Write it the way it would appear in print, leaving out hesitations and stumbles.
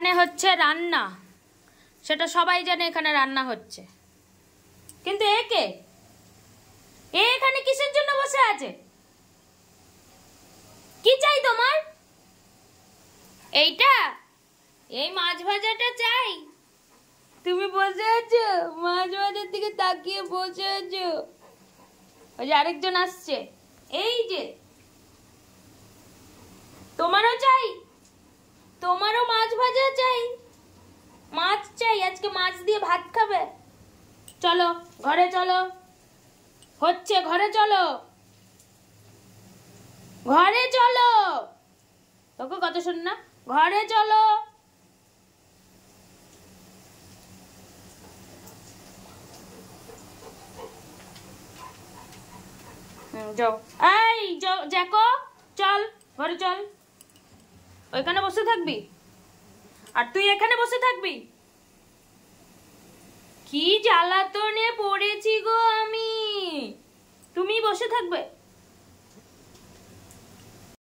এখানে হচ্ছে রান্না, সেটা সবাই জানে এখানে রান্না হচ্ছে, কিন্তু একে এখানে কিসের জন্য বসে আছে? কি চাই তোমার? এইটা, এই মাছ ভাজাটা চাই? তুমি বসে আছো মাছ ভাজার দিকে তাকিয়ে বসে আছো। ওই যে আরেকজন আসছে, এই যে তোমারও চাই, তোমারও মাছ ভাজা চাই, মাছ চাই, আজকে মাছ দিয়ে ভাত খাবে। চলো ঘরে চলো, হচ্ছে ঘরে চলো, ঘরে চলো, তোকে কত শোন না, ঘরে চলো। যাও, এই জ্যাকো চল ঘরে চল। ওইখানে বসে থাকবি আর তুই এখানে বসে থাকবি? কি জ্বালাতনে পড়েছি গো আমি, তুমি বসে থাকবে।